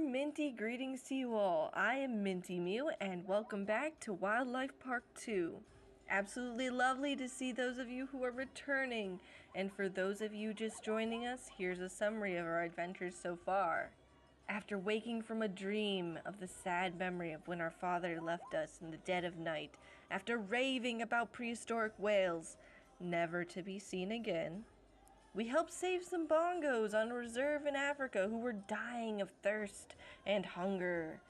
minty greetings to you all. I am mintteamew and welcome back to Wildlife Park 2. Absolutely lovely to see those of you who are returning, and for those of you just joining us, here's a summary of our adventures so far. After waking from a dream of the sad memory of when our father left us in the dead of night, after raving about prehistoric whales, never to be seen again, we helped save some bongos on a reserve in Africa who were dying of thirst and hunger.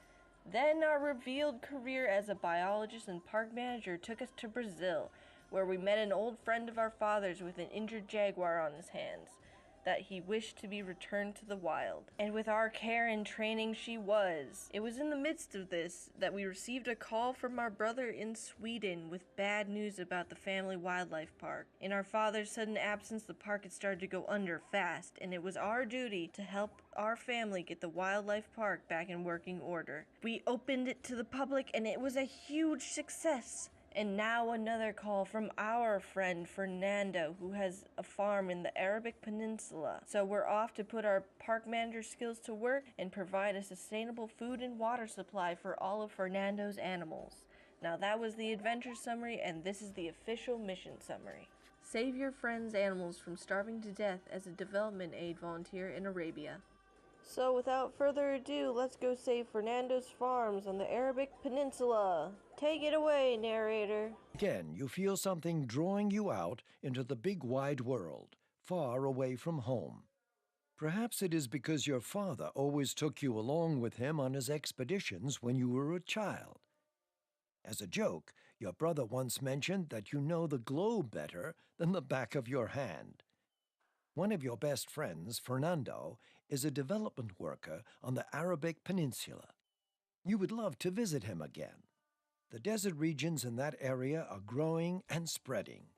Then our revealed career as a biologist and park manager took us to Brazil, where we met an old friend of our father's with an injured jaguar on his hands that he wished to be returned to the wild. And with our care and training, she was. It was in the midst of this that we received a call from our brother in Sweden with bad news about the family wildlife park. In our father's sudden absence, the park had started to go under fast, and it was our duty to help our family get the wildlife park back in working order. We opened it to the public, and it was a huge success. And now another call from our friend Fernando, who has a farm in the Arabic Peninsula. So we're off to put our park manager skills to work and provide a sustainable food and water supply for all of Fernando's animals. Now that was the adventure summary, and this is the official mission summary. Save your friend's animals from starving to death as a development aid volunteer in Arabia. So without further ado, let's go save Fernando's farms on the Arabic Peninsula. Take it away, narrator. Again, you feel something drawing you out into the big wide world, far away from home. Perhaps it is because your father always took you along with him on his expeditions when you were a child. As a joke, your brother once mentioned that you know the globe better than the back of your hand. One of your best friends, Fernando, is a development worker on the Arabic Peninsula. You would love to visit him again. The desert regions in that area are growing and spreading.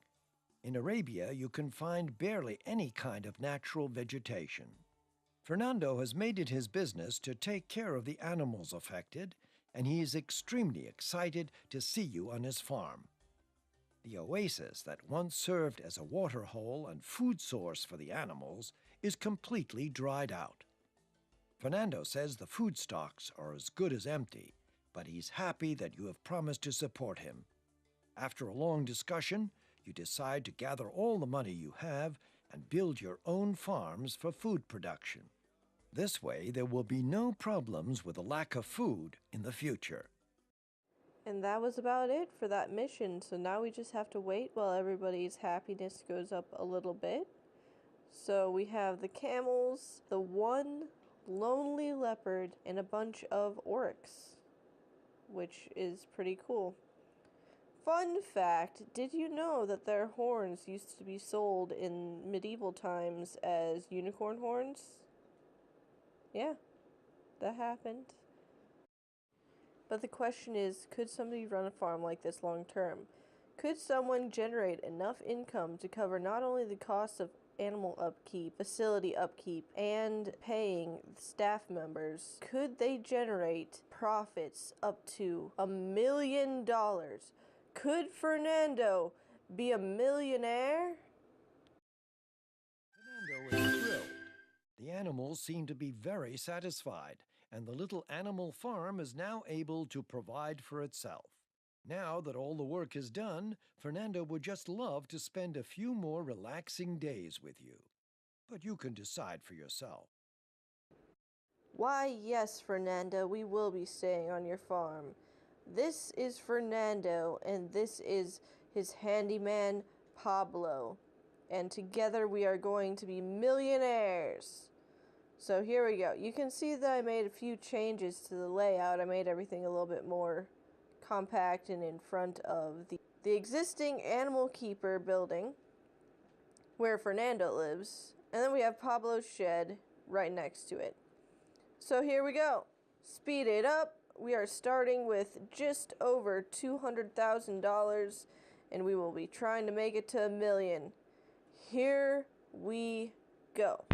In Arabia, you can find barely any kind of natural vegetation. Fernando has made it his business to take care of the animals affected, and he is extremely excited to see you on his farm. The oasis that once served as a water hole and food source for the animals is completely dried out. Fernando says the food stocks are as good as empty, but he's happy that you have promised to support him. After a long discussion, you decide to gather all the money you have and build your own farms for food production. This way, there will be no problems with a lack of food in the future. And that was about it for that mission, so now we just have to wait while everybody's happiness goes up a little bit. So we have the camels, the one lonely leopard, and a bunch of oryx, which is pretty cool. Fun fact, did you know that their horns used to be sold in medieval times as unicorn horns? Yeah, that happened. But the question is, could somebody run a farm like this long term? Could someone generate enough income to cover not only the cost of animal upkeep, facility upkeep, and paying staff members? Could they generate profits up to $1 million? Could Fernando be a millionaire? Fernando is thrilled. The animals seem to be very satisfied, and the little animal farm is now able to provide for itself. Now that all the work is done, Fernando would just love to spend a few more relaxing days with you. But you can decide for yourself. Why, yes, Fernando, we will be staying on your farm. This is Fernando, and this is his handyman, Pablo. And together we are going to be millionaires. So here we go. You can see that I made a few changes to the layout. I made everything a little bit more compact and in front of the existing animal keeper building where Fernando lives. And then we have Pablo's shed right next to it. So here we go. Speed it up. We are starting with just over $200,000, and we will be trying to make it to $1 million. Here we go.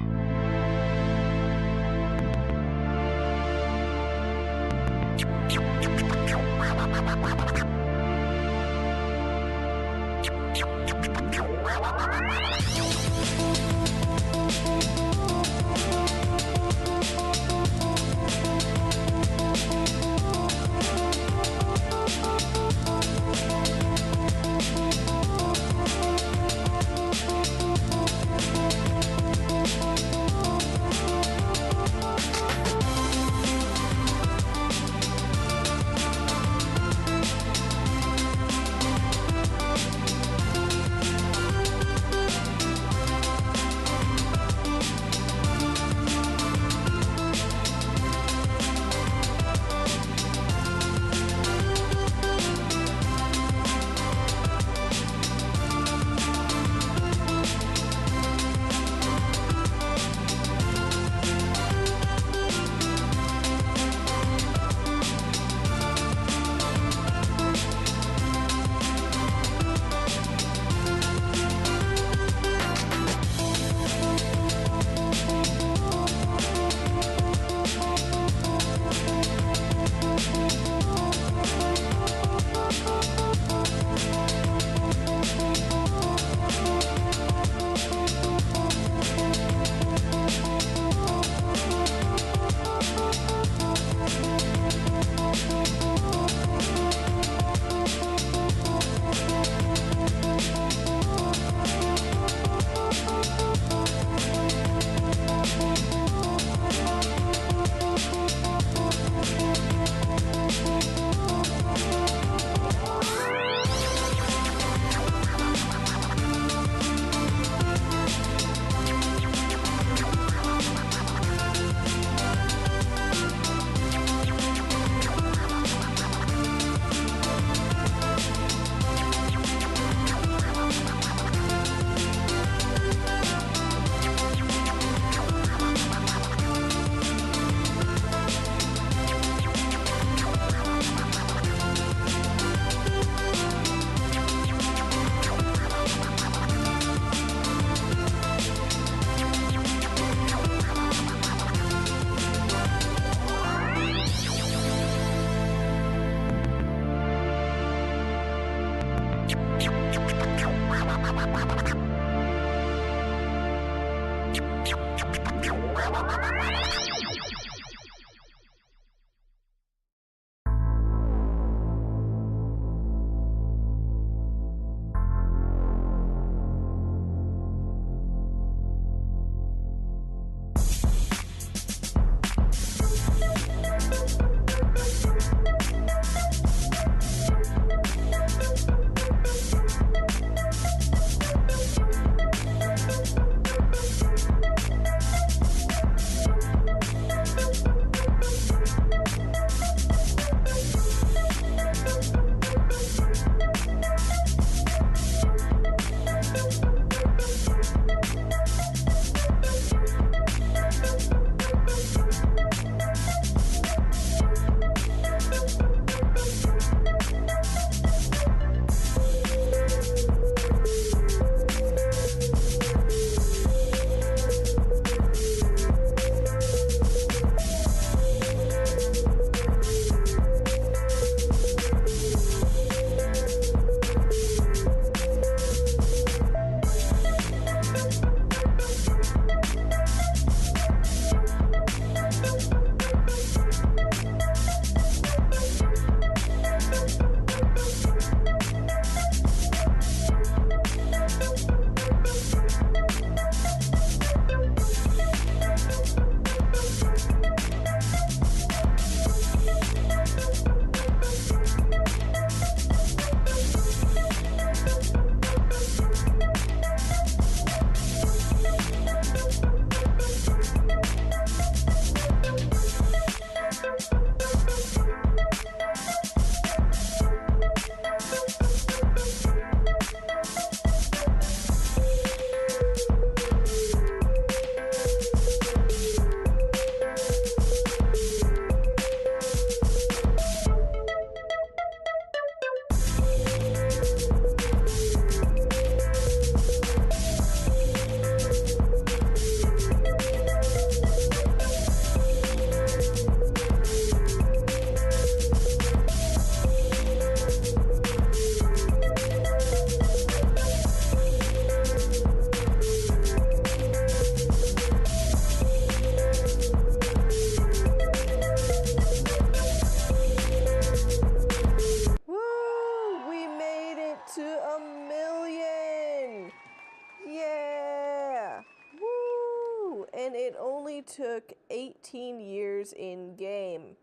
and it only took 18 years in game.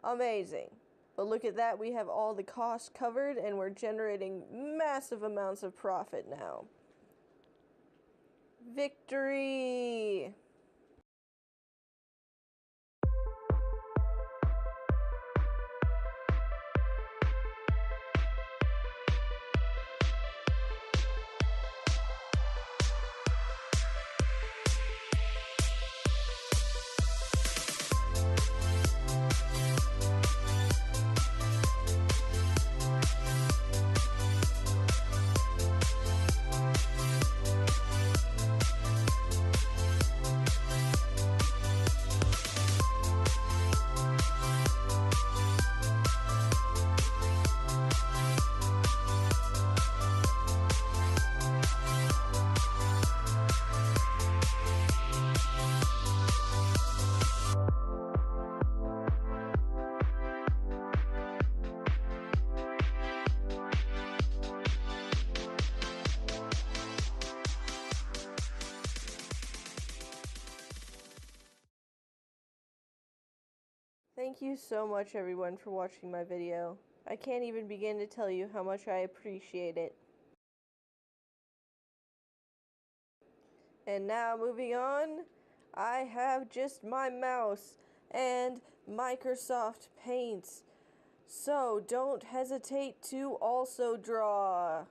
Amazing. But look at that, we have all the costs covered and we're generating massive amounts of profit now. Victory! Thank you so much everyone for watching my video. I can't even begin to tell you how much I appreciate it. And now moving on, I have just my mouse and Microsoft Paint. So don't hesitate to also draw.